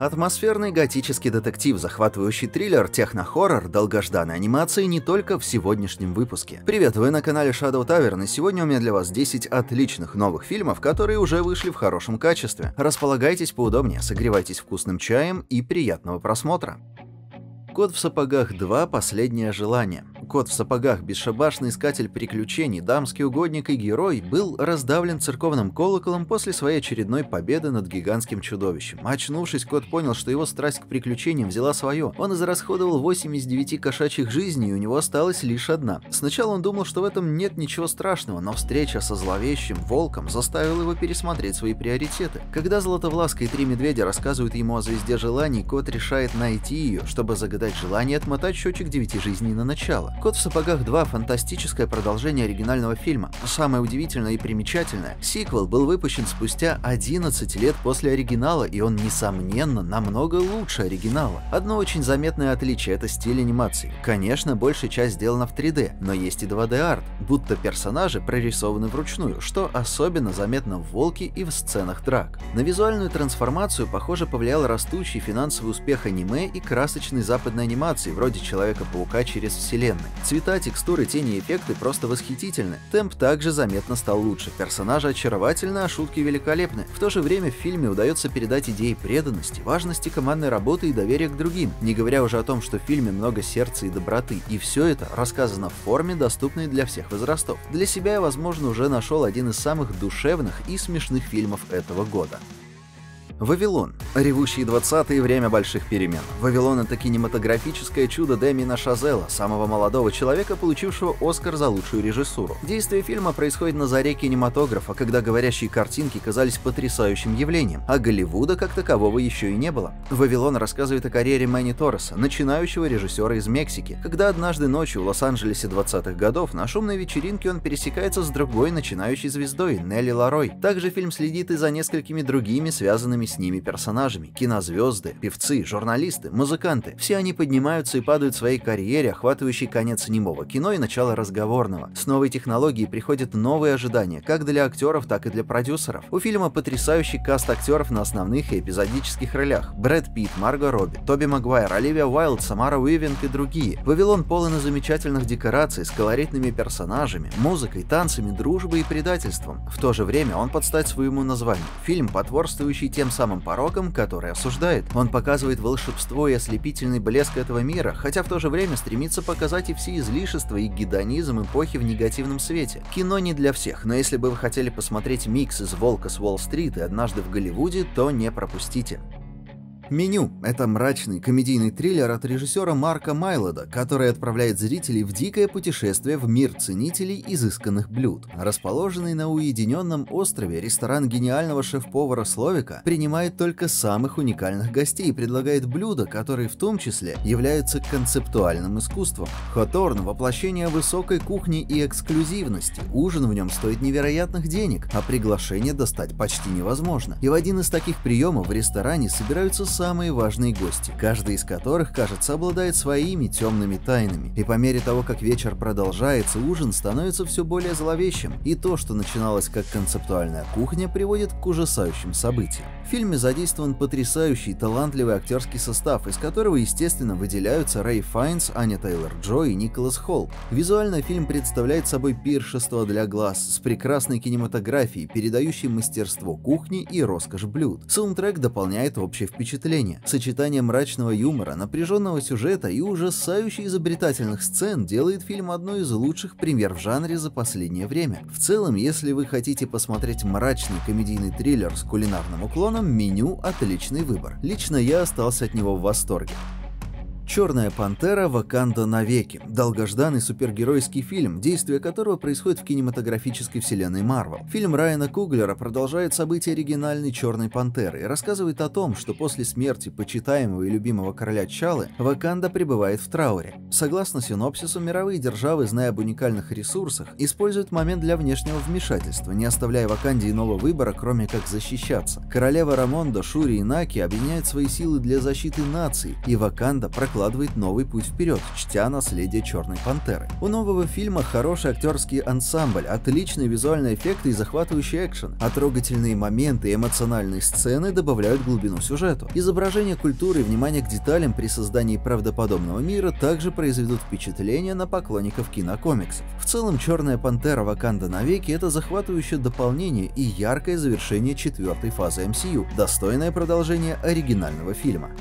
Атмосферный готический детектив, захватывающий триллер, техно-хоррор, долгожданной анимации не только в сегодняшнем выпуске. Привет, вы на канале Shadow Tavern, и сегодня у меня для вас 10 отличных новых фильмов, которые уже вышли в хорошем качестве. Располагайтесь поудобнее, согревайтесь вкусным чаем и приятного просмотра. Кот в сапогах 2. Последнее желание. Кот в сапогах, бесшабашный искатель приключений, дамский угодник и герой, был раздавлен церковным колоколом после своей очередной победы над гигантским чудовищем. Очнувшись, кот понял, что его страсть к приключениям взяла свое. Он израсходовал 8 из 9 кошачьих жизней, и у него осталась лишь одна. Сначала он думал, что в этом нет ничего страшного, но встреча со зловещим волком заставила его пересмотреть свои приоритеты. Когда Златовласка и 3 медведя рассказывают ему о звезде желаний, кот решает найти ее, чтобы загадать желание и отмотать счетчик 9 жизней на начало. «Кот в сапогах 2» — фантастическое продолжение оригинального фильма. Самое удивительное и примечательное — сиквел был выпущен спустя 11 лет после оригинала, и он, несомненно, намного лучше оригинала. Одно очень заметное отличие — это стиль анимации. Конечно, большая часть сделана в 3D, но есть и 2D-арт, будто персонажи прорисованы вручную, что особенно заметно в «Волке» и в сценах драк. На визуальную трансформацию, похоже, повлиял растущий финансовый успех аниме и красочной западной анимации, вроде Человека-паука через вселенную. Цвета, текстуры, тени и эффекты просто восхитительны. Темп также заметно стал лучше, персонажи очаровательны, а шутки великолепны. В то же время в фильме удается передать идеи преданности, важности командной работы и доверия к другим, не говоря уже о том, что в фильме много сердца и доброты, и все это рассказано в форме, доступной для всех возрастов. Для себя я, возможно, уже нашел один из самых душевных и смешных фильмов этого года. «Вавилон». Ревущие 20-е, время больших перемен. «Вавилон» — это кинематографическое чудо Дэмиена Шазела, самого молодого человека, получившего Оскар за лучшую режиссуру. Действие фильма происходит на заре кинематографа, когда говорящие картинки казались потрясающим явлением, а Голливуда как такового еще и не было. «Вавилон» рассказывает о карьере Мэнни Торреса, начинающего режиссера из Мексики, когда однажды ночью в Лос-Анджелесе 20-х годов на шумной вечеринке он пересекается с другой начинающей звездой Нелли Ларой. Также фильм следит и за несколькими другими связанными с ними персонажами. Кинозвезды, певцы, журналисты, музыканты. Все они поднимаются и падают в своей карьере, охватывающей конец немого кино и начало разговорного. С новой технологией приходят новые ожидания, как для актеров, так и для продюсеров. У фильма потрясающий каст актеров на основных и эпизодических ролях. Брэд Питт, Марго Робби, Тоби Магуайр, Оливия Уайлд, Самара Уивинг и другие. «Вавилон» полон замечательных декораций с колоритными персонажами, музыкой, танцами, дружбой и предательством. В то же время он под стать своему названию. Фильм, потворствующий тем самым порокам, которые осуждает. Он показывает волшебство и ослепительный блеск этого мира, хотя в то же время стремится показать и все излишества и гедонизм эпохи в негативном свете. Кино не для всех, но если бы вы хотели посмотреть микс из «Волка с Уолл-стрит» и «Однажды в Голливуде», то не пропустите. «Меню» — это мрачный комедийный триллер от режиссера Марка Майлода, который отправляет зрителей в дикое путешествие в мир ценителей изысканных блюд. Расположенный на уединенном острове, ресторан гениального шеф-повара Словика принимает только самых уникальных гостей и предлагает блюда, которые в том числе являются концептуальным искусством. Хоторн — воплощение высокой кухни и эксклюзивности. Ужин в нем стоит невероятных денег, а приглашение достать почти невозможно. И в один из таких приемов в ресторане собираются самые важные гости, каждый из которых, кажется, обладает своими темными тайнами. И по мере того, как вечер продолжается, ужин становится все более зловещим, и то, что начиналось как концептуальная кухня, приводит к ужасающим событиям. В фильме задействован потрясающий талантливый актерский состав, из которого, естественно, выделяются Рэй Файнс, Аня Тейлор-Джой и Николас Холт. Визуально фильм представляет собой пиршество для глаз с прекрасной кинематографией, передающей мастерство кухни и роскошь блюд. Саундтрек дополняет общее впечатление. Сочетание мрачного юмора, напряженного сюжета и ужасающе изобретательных сцен делает фильм одной из лучших премьер в жанре за последнее время. В целом, если вы хотите посмотреть мрачный комедийный триллер с кулинарным уклоном, «Меню» — отличный выбор. Лично я остался от него в восторге. «Черная пантера. Ваканда навеки». Долгожданный супергеройский фильм, действие которого происходит в кинематографической вселенной Марвел. Фильм Райана Куглера продолжает события оригинальной «Черной пантеры» и рассказывает о том, что после смерти почитаемого и любимого короля Чалы Ваканда пребывает в трауре. Согласно синопсису, мировые державы, зная об уникальных ресурсах, используют момент для внешнего вмешательства, не оставляя Ваканде иного выбора, кроме как защищаться. Королева Рамонда, Шури и Наки объединяют свои силы для защиты нации, и Ваканда прокламирует прокладывает новый путь вперед, чтя наследие Черной Пантеры. У нового фильма хороший актерский ансамбль, отличные визуальные эффекты и захватывающий экшен, а трогательные моменты и эмоциональные сцены добавляют глубину сюжету. Изображение культуры и внимание к деталям при создании правдоподобного мира также произведут впечатление на поклонников кинокомиксов. В целом, Черная Пантера Ваканда навеки — это захватывающее дополнение и яркое завершение четвертой фазы MCU, достойное продолжение оригинального фильма.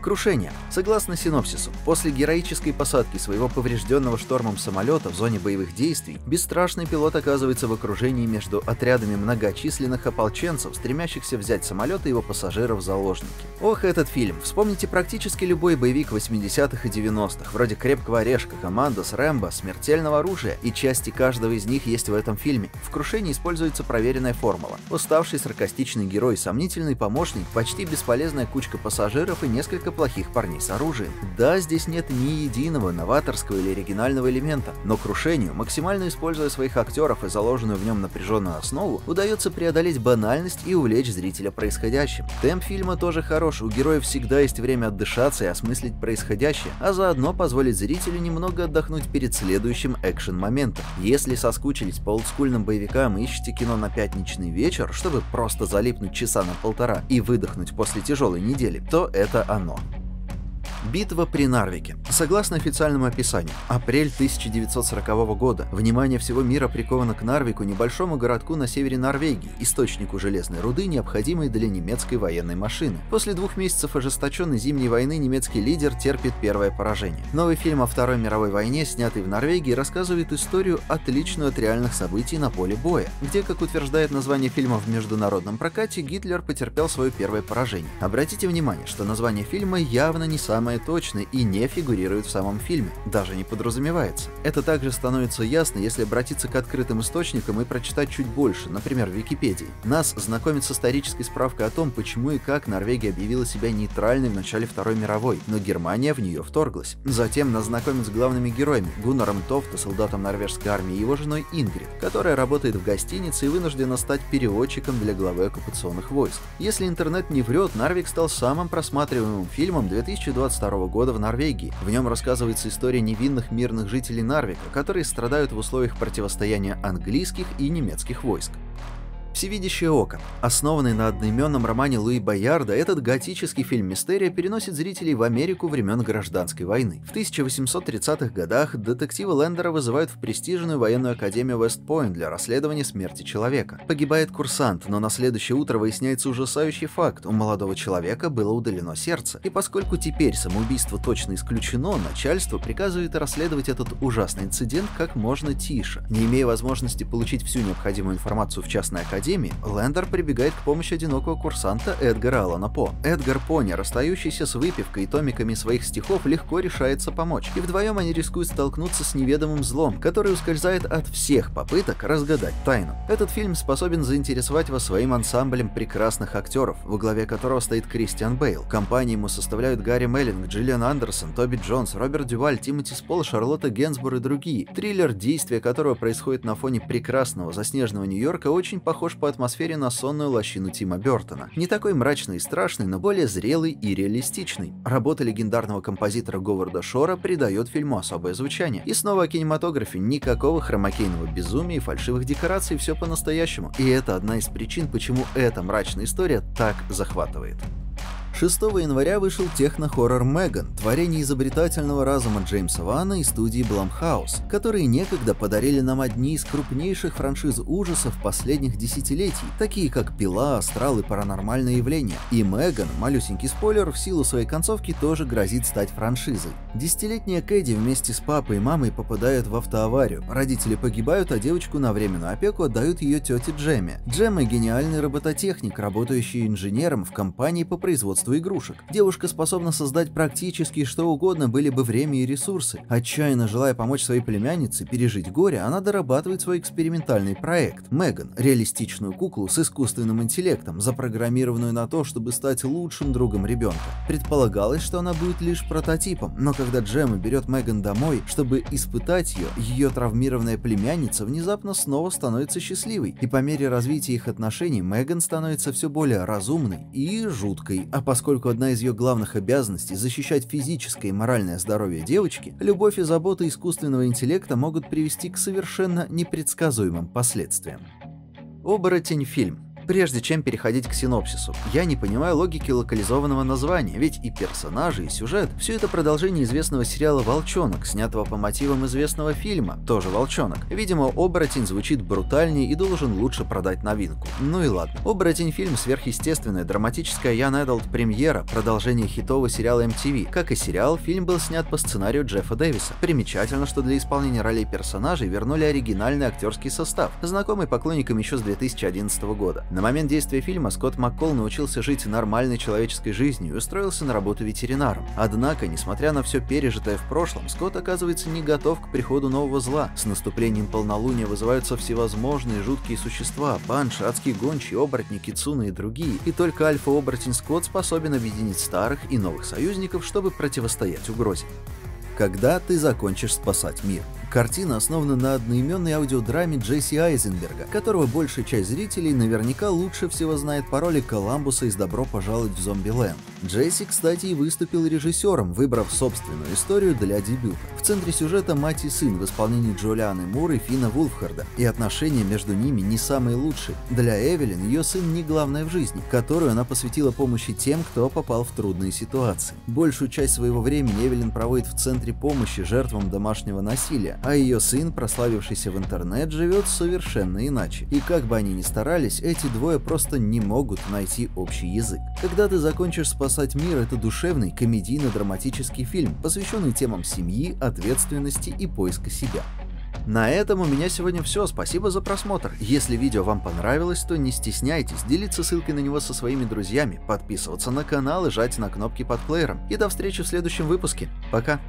Крушение. Согласно синопсису, после героической посадки своего поврежденного штормом самолета в зоне боевых действий, бесстрашный пилот оказывается в окружении между отрядами многочисленных ополченцев, стремящихся взять самолет и его пассажиров в заложники. Ох, этот фильм! Вспомните практически любой боевик 80-х и 90-х, вроде «Крепкого орешка», «Командос», «Рэмбо», «Смертельного оружия», и части каждого из них есть в этом фильме. В «Крушении» используется проверенная формула. Уставший саркастичный герой, сомнительный помощник, почти бесполезная кучка пассажиров и несколько плохих парней с оружием. Да, здесь нет ни единого новаторского или оригинального элемента, но Крушению, максимально используя своих актеров и заложенную в нем напряженную основу, удается преодолеть банальность и увлечь зрителя происходящим. Темп фильма тоже хорош, у героев всегда есть время отдышаться и осмыслить происходящее, а заодно позволить зрителю немного отдохнуть перед следующим экшен-моментом. Если соскучились по олдскульным боевикам и ищете кино на пятничный вечер, чтобы просто залипнуть часа на полтора и выдохнуть после тяжелой недели, то это оно. Битва при Нарвике. Согласно официальному описанию, апрель 1940 года. Внимание всего мира приковано к Нарвику, небольшому городку на севере Норвегии, источнику железной руды, необходимой для немецкой военной машины. После 2 месяцев ожесточенной зимней войны немецкий лидер терпит первое поражение. Новый фильм о Второй мировой войне, снятый в Норвегии, рассказывает историю, отличную от реальных событий на поле боя, где, как утверждает название фильма в международном прокате, Гитлер потерпел свое первое поражение. Обратите внимание, что название фильма явно не самое точно и не фигурирует в самом фильме, даже не подразумевается. Это также становится ясно, если обратиться к открытым источникам и прочитать чуть больше, например, в Википедии. Нас знакомит с исторической справкой о том, почему и как Норвегия объявила себя нейтральной в начале Второй мировой, но Германия в нее вторглась. Затем нас знакомят с главными героями — Гуннаром Тофте, солдатом норвежской армии, и его женой Ингрид, которая работает в гостинице и вынуждена стать переводчиком для главы оккупационных войск. Если интернет не врет, Нарвик стал самым просматриваемым фильмом 2022 года в Норвегии. В нем рассказывается история невинных мирных жителей Нарвика, которые страдают в условиях противостояния английских и немецких войск. «Всевидящее око». Основанный на одноименном романе Луи Боярда, этот готический фильм-мистерия переносит зрителей в Америку времен Гражданской войны. В 1830-х годах детектива Лендера вызывают в престижную военную академию Вест-Пойнт для расследования смерти человека. Погибает курсант, но на следующее утро выясняется ужасающий факт: у молодого человека было удалено сердце. И поскольку теперь самоубийство точно исключено, начальство приказывает расследовать этот ужасный инцидент как можно тише. Не имея возможности получить всю необходимую информацию в частной академии, Лендер прибегает к помощи одинокого курсанта Эдгара Аллана По. Эдгар Пони, расстающийся с выпивкой и томиками своих стихов, легко решается помочь, и вдвоем они рискуют столкнуться с неведомым злом, который ускользает от всех попыток разгадать тайну. Этот фильм способен заинтересовать вас своим ансамблем прекрасных актеров, во главе которого стоит Кристиан Бейл. Компанию ему составляют Гарри Меллинг, Джиллиан Андерсон, Тоби Джонс, Роберт Дюваль, Тимоти Спол, Шарлотта Генсбур и другие. Триллер, действие которого происходит на фоне прекрасного заснеженного Нью-Йорка, очень похож по атмосфере на сонную лощину Тима Бёртона. Не такой мрачный и страшный, но более зрелый и реалистичный. Работа легендарного композитора Говарда Шора придает фильму особое звучание. И снова о кинематографе: никакого хромакейного безумия и фальшивых декораций, все по-настоящему. И это одна из причин, почему эта мрачная история так захватывает. 6 января вышел техно-хоррор «Меган», творение изобретательного разума Джеймса Вана и студии Blumhouse, которые некогда подарили нам одни из крупнейших франшиз ужасов последних десятилетий, такие как «Пила», «Астрал» и «Паранормальное явление». И «Меган», малюсенький спойлер, в силу своей концовки тоже грозит стать франшизой. Десятилетняя Кэдди вместе с папой и мамой попадают в автоаварию. Родители погибают, а девочку на временную опеку отдают ее тете Джемме. Джемма — гениальный робототехник, работающий инженером в компании по производству игрушек. Девушка способна создать практически что угодно, были бы время и ресурсы. Отчаянно желая помочь своей племяннице пережить горе, она дорабатывает свой экспериментальный проект — Меган — реалистичную куклу с искусственным интеллектом, запрограммированную на то, чтобы стать лучшим другом ребенка. Предполагалось, что она будет лишь прототипом, но когда Джемма берет Меган домой, чтобы испытать ее, ее травмированная племянница внезапно снова становится счастливой, и по мере развития их отношений Меган становится все более разумной и жуткой, а поскольку одна из ее главных обязанностей — защищать физическое и моральное здоровье девочки, любовь и забота искусственного интеллекта могут привести к совершенно непредсказуемым последствиям. Оборотень фильм. Прежде чем переходить к синопсису, я не понимаю логики локализованного названия, ведь и персонажи, и сюжет — все это продолжение известного сериала «Волчонок», снятого по мотивам известного фильма, тоже «Волчонок». Видимо, «Оборотень» звучит брутальнее и должен лучше продать новинку. Ну и ладно. «Оборотень» фильм — сверхъестественная драматическая Young Adult премьера, продолжение хитового сериала MTV. Как и сериал, фильм был снят по сценарию Джеффа Дэвиса. Примечательно, что для исполнения ролей персонажей вернули оригинальный актерский состав, знакомый поклонникам еще с 2011 года. На момент действия фильма Скотт МакКолл научился жить нормальной человеческой жизнью и устроился на работу ветеринаром. Однако, несмотря на все пережитое в прошлом, Скотт оказывается не готов к приходу нового зла. С наступлением полнолуния вызываются всевозможные жуткие существа — банши, адские гончие, оборотни, кицуны и другие, и только альфа-оборотень Скотт способен объединить старых и новых союзников, чтобы противостоять угрозе. Когда ты закончишь спасать мир. Картина основана на одноименной аудиодраме Джесси Айзенберга, которого большая часть зрителей наверняка лучше всего знает по роли Коламбуса из «Добро пожаловать в Зомбиленд». Джесси, кстати, и выступил режиссером, выбрав собственную историю для дебюта. В центре сюжета мать и сын в исполнении Джулианы Мур и Финна Вулфхарда, и отношения между ними не самые лучшие. Для Эвелин ее сын не главное в жизни, которую она посвятила помощи тем, кто попал в трудные ситуации. Большую часть своего времени Эвелин проводит в центре помощи жертвам домашнего насилия, а ее сын, прославившийся в интернет, живет совершенно иначе. И как бы они ни старались, эти двое просто не могут найти общий язык. Когда ты закончишь спасать мир — это душевный, комедийно-драматический фильм, посвященный темам семьи, ответственности и поиска себя. На этом у меня сегодня все. Спасибо за просмотр. Если видео вам понравилось, то не стесняйтесь делиться ссылкой на него со своими друзьями, подписываться на канал и жать на кнопки под плеером. И до встречи в следующем выпуске. Пока!